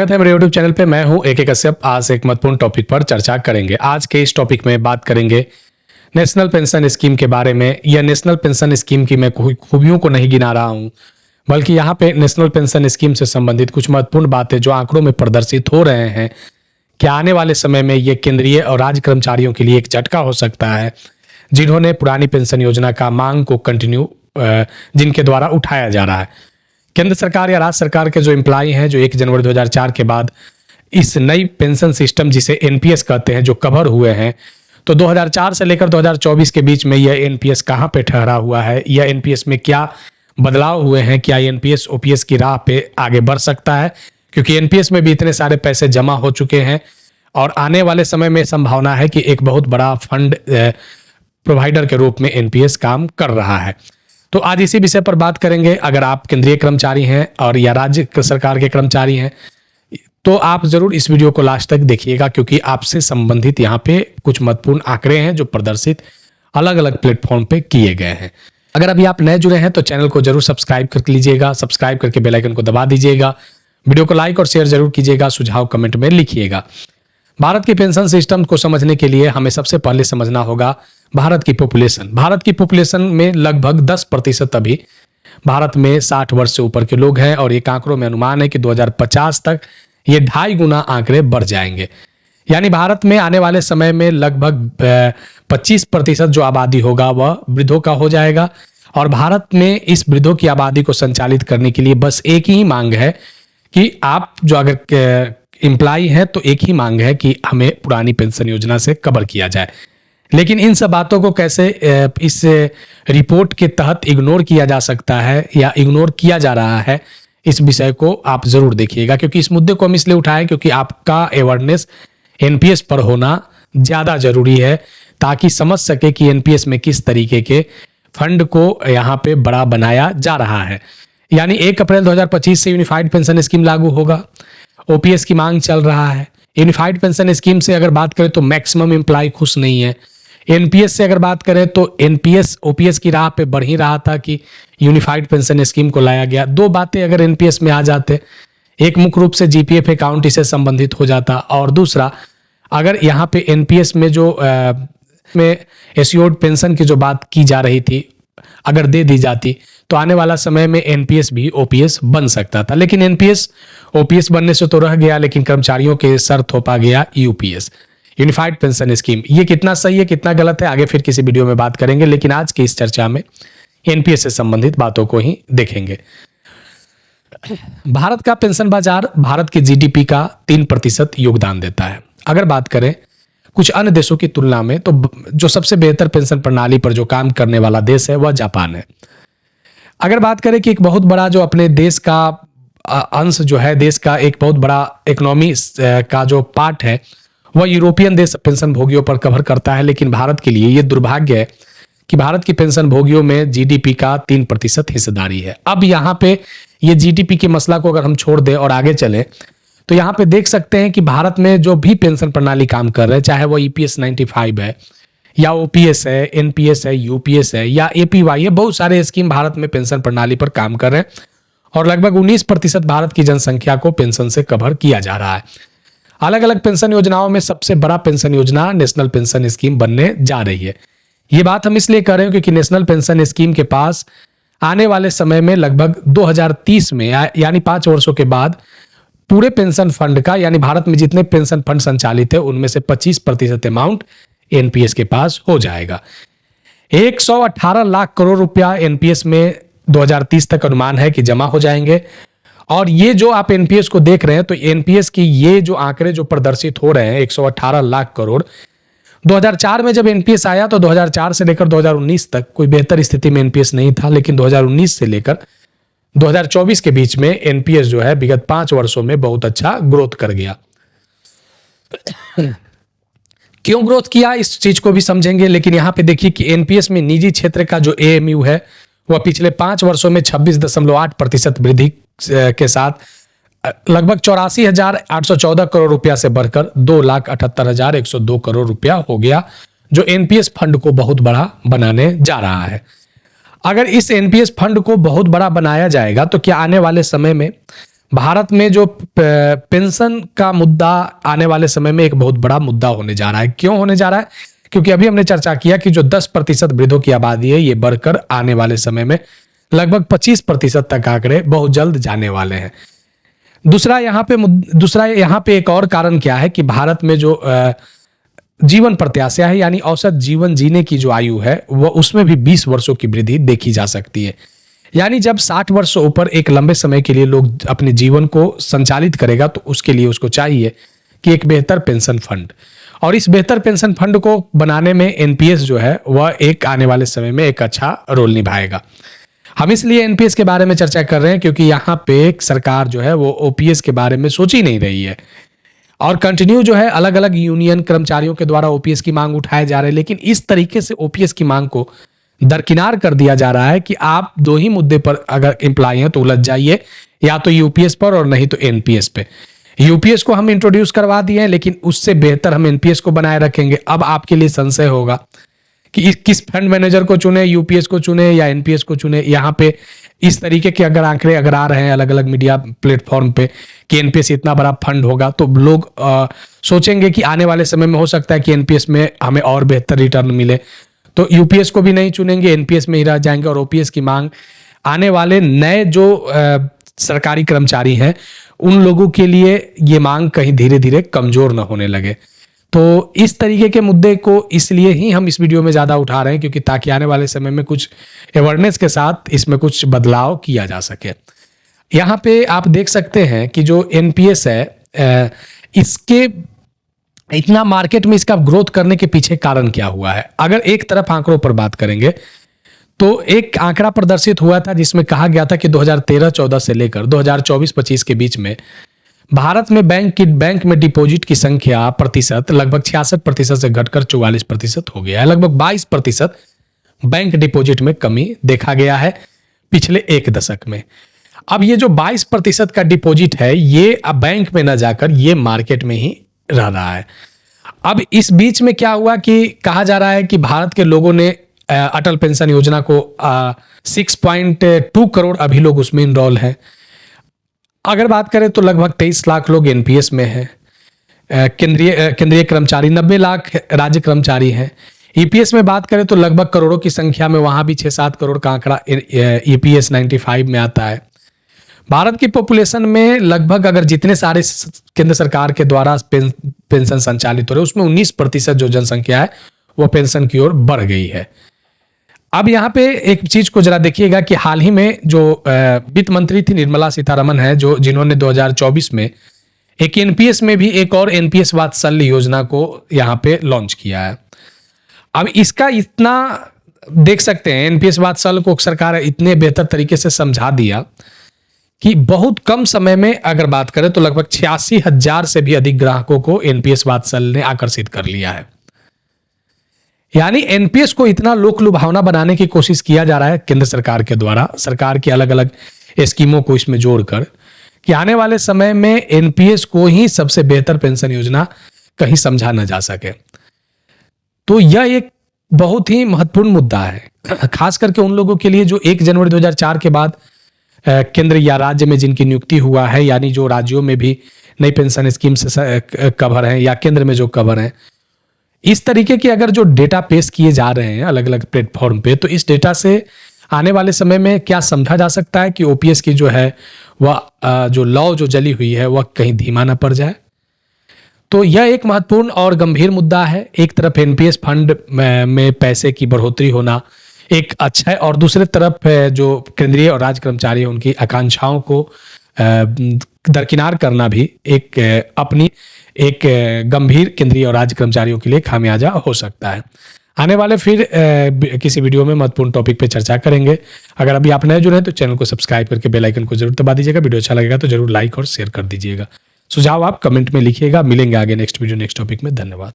स्वागत है मेरे YouTube चैनल पे। मैं हूं AK कश्यप। आज एक महत्वपूर्ण टॉपिक पर चर्चा करेंगे। आज के इस टॉपिक में बात करेंगे नेशनल पेंशन स्कीम के बारे में। यह नेशनल पेंशन स्कीम की मैं खूबियों को नहीं गिना रहा हूं, बल्कि यहाँ पे नेशनल पेंशन स्कीम से संबंधित कुछ महत्वपूर्ण बातें जो आंकड़ों में प्रदर्शित हो रहे हैं कि आने वाले समय में ये केंद्रीय और राज्य कर्मचारियों के लिए एक झटका हो सकता है, जिन्होंने पुरानी पेंशन योजना का मांग को जिनके द्वारा उठाया जा रहा है। केंद्र सरकार या राज्य सरकार के जो एम्प्लॉय हैं, जो 1 जनवरी 2004 के बाद इस नई पेंशन सिस्टम जिसे एनपीएस कहते हैं जो कवर हुए हैं, तो 2004 से लेकर 2024 के बीच में यह एनपीएस कहाँ पे ठहरा हुआ है, यह एनपीएस में क्या बदलाव हुए हैं, क्या एनपीएस ओपीएस की राह पे आगे बढ़ सकता है, क्योंकि एनपीएस में भी इतने सारे पैसे जमा हो चुके हैं और आने वाले समय में संभावना है कि एक बहुत बड़ा फंड प्रोवाइडर के रूप में एनपीएस काम कर रहा है। तो आज इसी विषय पर बात करेंगे। अगर आप केंद्रीय कर्मचारी हैं और या राज्य सरकार के कर्मचारी हैं तो आप जरूर इस वीडियो को लास्ट तक देखिएगा, क्योंकि आपसे संबंधित यहाँ पे कुछ महत्वपूर्ण आंकड़े हैं जो प्रदर्शित अलग अलग प्लेटफॉर्म पे किए गए हैं। अगर अभी आप नए जुड़े हैं तो चैनल को जरूर सब्सक्राइब कर लीजिएगा, सब्सक्राइब करके बेल आइकन को दबा दीजिएगा, वीडियो को लाइक और शेयर जरूर कीजिएगा, सुझाव कमेंट में लिखिएगा। भारत की पेंशन सिस्टम को समझने के लिए हमें सबसे पहले समझना होगा भारत की पॉपुलेशन। भारत की पॉपुलेशन में लगभग 10% अभी भारत में 60 वर्ष से ऊपर के लोग हैं और एक आंकड़ों में अनुमान है कि 2050 तक ये 2.5 गुना आंकड़े बढ़ जाएंगे। यानी भारत में आने वाले समय में लगभग 25% जो आबादी होगा वह वृद्धों का हो जाएगा और भारत में इस वृद्धों की आबादी को संचालित करने के लिए बस एक ही मांग है कि आप जो अगर एम्प्लॉय है तो एक ही मांग है कि हमें पुरानी पेंशन योजना से कवर किया जाए। लेकिन इन सब बातों को कैसे इस रिपोर्ट के तहत इग्नोर किया जा सकता है या इग्नोर किया जा रहा है, इस विषय को आप जरूर देखिएगा, क्योंकि इस मुद्दे को हम इसलिए उठाएं क्योंकि आपका अवेयरनेस एनपीएस पर होना ज़्यादा जरूरी है, ताकि समझ सके कि एनपीएस में किस तरीके के फंड को यहाँ पे बड़ा बनाया जा रहा है। यानी 1 अप्रैल 2025 से यूनिफाइड पेंशन स्कीम लागू होगा। ओपीएस की मांग चल रहा है। यूनिफाइड पेंशन स्कीम से अगर बात करें तो मैक्सिमम एम्प्लॉय खुश नहीं है। एनपीएस से अगर बात करें तो एनपीएस ओपीएस की राह पे बढ़ ही रहा था कि यूनिफाइड पेंशन स्कीम को लाया गया। दो बातें अगर एनपीएस में आ जाते, एक मुख्य रूप से जीपीएफ अकाउंट इससे संबंधित हो जाता और दूसरा अगर यहाँ पे एनपीएस में जो में एश्योर्ड पेंशन की जो बात की जा रही थी अगर दे दी जाती तो आने वाला समय में एनपीएस भी ओपीएस बन सकता था। लेकिन एनपीएस ओपीएस बनने से तो रह गया, लेकिन कर्मचारियों के सर थोपा गया यूपीएस, यूनिफाइड पेंशन स्कीम। ये कितना सही है कितना गलत है आगे फिर किसी वीडियो में बात करेंगे, लेकिन आज की इस चर्चा में एनपीएस से संबंधित बातों को ही देखेंगे। भारत का पेंशन बाजार भारत के जीडीपी का 3% योगदान देता है। अगर बात करें कुछ अन्य देशों की तुलना में तो जो सबसे बेहतर पेंशन प्रणाली पर जो काम करने वाला देश है वह जापान है। अगर बात करें कि एक बहुत बड़ा जो अपने देश का अंश जो है, देश का एक बहुत बड़ा इकोनॉमी का जो पार्ट है वह यूरोपियन देश पेंशन भोगियों पर कवर करता है, लेकिन भारत के लिए ये दुर्भाग्य है कि भारत की पेंशन भोगियों में जीडीपी का 3% हिस्सेदारी है। अब यहाँ पे ये जीडीपी के मसला को अगर हम छोड़ दें और आगे चलें तो यहाँ पे देख सकते हैं कि भारत में जो भी पेंशन प्रणाली काम कर रहे हैं, चाहे वो ईपीएस 95 है या ओपीएस है, एनपीएस है, यूपीएस है या एपीवाई है, बहुत सारे स्कीम भारत में पेंशन प्रणाली पर काम कर रहे हैं और लगभग 19% भारत की जनसंख्या को पेंशन से कवर किया जा रहा है। अलग अलग पेंशन योजनाओं में सबसे बड़ा पेंशन योजना नेशनल पेंशन स्कीम बनने जा रही है। ये बात हम इसलिए कर रहे हैं क्योंकि नेशनल पेंशन स्कीम के पास आने वाले समय में लगभग 2030 में यानी 5 वर्षों के बाद पूरे पेंशन फंड का, यानी भारत में जितने पेंशन फंड संचालित है उनमें से 25% अमाउंट एनपीएस के पास हो जाएगा। 118 लाख करोड़ रुपया एनपीएस में 2030 तक अनुमान है कि जमा हो जाएंगे। और ये जो आप एनपीएस को देख रहे हैं तो एनपीएस की ये जो आंकड़े जो प्रदर्शित हो रहे हैं 118 लाख करोड़, 2004 में जब एनपीएस आया तो 2004 से लेकर 2019 तक कोई बेहतर स्थिति में एनपीएस नहीं था, लेकिन 2019 से लेकर 2024 के बीच में एनपीएस जो है विगत 5 वर्षों में बहुत अच्छा ग्रोथ कर गया। क्यों ग्रोथ किया इस चीज को भी समझेंगे, लेकिन यहाँ पे देखिए कि एनपीएस में निजी क्षेत्र का जो एएमयू है वह पिछले 5 वर्षों में 26.8% वृद्धि के साथ लगभग 84,814 करोड़ रुपया से बढ़कर 2,78,102 करोड़ रुपया हो गया, जो एनपीएस फंड को बहुत बड़ा बनाने जा रहा है। अगर इस एनपीएस फंड को बहुत बड़ा बनाया जाएगा तो क्या आने वाले समय में भारत में जो पेंशन का मुद्दा आने वाले समय में एक बहुत बड़ा मुद्दा होने जा रहा है। क्यों होने जा रहा है? क्योंकि अभी हमने चर्चा किया कि जो 10% वृद्धों की आबादी है, ये बढ़कर आने वाले समय में लगभग 25% तक आंकड़े बहुत जल्द जाने वाले हैं। दूसरा यहाँ पे एक और कारण क्या है कि भारत में जो जीवन प्रत्याशा है, यानी औसत जीवन जीने की जो आयु है, वह उसमें भी 20 वर्षों की वृद्धि देखी जा सकती है। यानी जब 60 वर्ष से ऊपर एक लंबे समय के लिए लोग अपने जीवन को संचालित करेगा, तो उसके लिए उसको चाहिए कि एक बेहतर पेंशन फंड, और इस बेहतर पेंशन फंड को बनाने में एनपीएस जो है वह एक आने वाले समय में एक अच्छा रोल निभाएगा। हम इसलिए एनपीएस के बारे में चर्चा कर रहे हैं क्योंकि यहाँ पे सरकार जो है वो ओपीएस के बारे में सोच ही नहीं रही है, और कंटिन्यू जो है अलग अलग यूनियन कर्मचारियों के द्वारा ओपीएस की मांग उठाए जा रहे हैं। लेकिन इस तरीके से ओपीएस की मांग को दरकिनार कर दिया जा रहा है कि आप दो ही मुद्दे पर अगर एम्प्लॉय हैं तो उलझ जाइए, या तो यूपीएस पर और नहीं तो एनपीएस पे। यूपीएस को हम इंट्रोड्यूस करवा दिए हैं, लेकिन उससे बेहतर हम एनपीएस को बनाए रखेंगे। अब आपके लिए संशय होगा कि किस फंड मैनेजर को चुने, यूपीएस को चुने या एनपीएस को चुने। यहाँ पे इस तरीके के अगर आंकड़े आ रहे हैं अलग अलग मीडिया प्लेटफॉर्म पे कि एनपीएस इतना बड़ा फंड होगा, तो लोग सोचेंगे कि आने वाले समय में हो सकता है कि एनपीएस में हमें और बेहतर रिटर्न मिले, तो यूपीएस को भी नहीं चुनेंगे, एनपीएस में ही रह जाएंगे। और ओपीएस की मांग आने वाले नए जो सरकारी कर्मचारी हैं उन लोगों के लिए ये मांग कहीं धीरे धीरे कमजोर न होने लगे। तो इस तरीके के मुद्दे को इसलिए ही हम इस वीडियो में ज़्यादा उठा रहे हैं क्योंकि ताकि आने वाले समय में कुछ अवेयरनेस के साथ इसमें कुछ बदलाव किया जा सके। यहाँ पे आप देख सकते हैं कि जो एनपीएस है, इसके इतना मार्केट में इसका ग्रोथ करने के पीछे कारण क्या हुआ है। अगर एक तरफ आंकड़ों पर बात करेंगे तो एक आंकड़ा प्रदर्शित हुआ था जिसमें कहा गया था कि 2013-14 से लेकर 2024-25 के बीच में भारत में बैंक में डिपॉजिट की संख्या प्रतिशत लगभग 66% से घटकर 44% हो गया है। लगभग 22% बैंक डिपॉजिट में कमी देखा गया है पिछले एक दशक में। अब ये जो 22% का डिपॉजिट है, ये अब बैंक में न जाकर ये मार्केट में ही रह रहा है। अब इस बीच में क्या हुआ कि कहा जा रहा है कि भारत के लोगों ने अटल पेंशन योजना को 6.2 करोड़ अभी लोग उसमें इनरोल हैं। अगर बात करें तो लगभग 23 लाख लोग एनपीएस में हैं। केंद्रीय कर्मचारी 90 लाख राज्य कर्मचारी हैं। ईपीएस में बात करें तो लगभग करोड़ों की संख्या में, वहां भी 6-7 करोड़ का आंकड़ा ईपीएस 95 में आता है। भारत की पॉपुलेशन में लगभग अगर जितने सारे केंद्र सरकार के द्वारा पेंशन संचालित हो रहे उसमें 19% जो जनसंख्या है वो पेंशन की ओर बढ़ गई है। अब यहाँ पे एक चीज को जरा देखिएगा कि हाल ही में जो वित्त मंत्री थी निर्मला सीतारमण है, जिन्होंने 2024 में एक एनपीएस में भी एक और एनपीएस वात्सल्य योजना को यहाँ पे लॉन्च किया है। अब इसका इतना देख सकते हैं, एनपीएस वात्सल्य को सरकार इतने बेहतर तरीके से समझा दिया कि बहुत कम समय में अगर बात करें तो लगभग 86,000 से भी अधिक ग्राहकों को एनपीएस वात्सल्य ने आकर्षित कर लिया है। यानी एनपीएस को इतना लोक लुभावना बनाने की कोशिश किया जा रहा है केंद्र सरकार के द्वारा, सरकार की अलग अलग स्कीमों को इसमें जोड़कर, कि आने वाले समय में एनपीएस को ही सबसे बेहतर पेंशन योजना कहीं समझा न जा सके। तो यह एक बहुत ही महत्वपूर्ण मुद्दा है, खास करके उन लोगों के लिए जो 1 जनवरी 2004 के बाद केंद्र या राज्य में जिनकी नियुक्ति हुआ है, यानी जो राज्यों में भी नई पेंशन स्कीम से कवर हैं या केंद्र में जो कवर हैं। इस तरीके के अगर जो डेटा पेश किए जा रहे हैं अलग अलग प्लेटफॉर्म पे, तो इस डेटा से आने वाले समय में क्या समझा जा सकता है कि ओपीएस की जो है वह जो लॉ जो जली हुई है वह कहीं धीमा न पड़ जाए। तो यह एक महत्वपूर्ण और गंभीर मुद्दा है। एक तरफ एनपीएस फंड में पैसे की बढ़ोतरी होना एक अच्छा है, और दूसरे तरफ जो केंद्रीय और राज्य कर्मचारी हैं उनकी आकांक्षाओं को दरकिनार करना भी एक गंभीर केंद्रीय और राज्य कर्मचारियों के लिए खामियाजा हो सकता है। आने वाले फिर किसी वीडियो में महत्वपूर्ण टॉपिक पे चर्चा करेंगे। अगर अभी आप नए जुड़े हैं तो चैनल को सब्सक्राइब करके बेल आइकन को जरूर दबा दीजिएगा। वीडियो अच्छा लगेगा तो जरूर लाइक और शेयर कर दीजिएगा। सुझाव आप कमेंट में लिखिएगा। मिलेंगे आगे नेक्स्ट वीडियो नेक्स्ट टॉपिक में। धन्यवाद।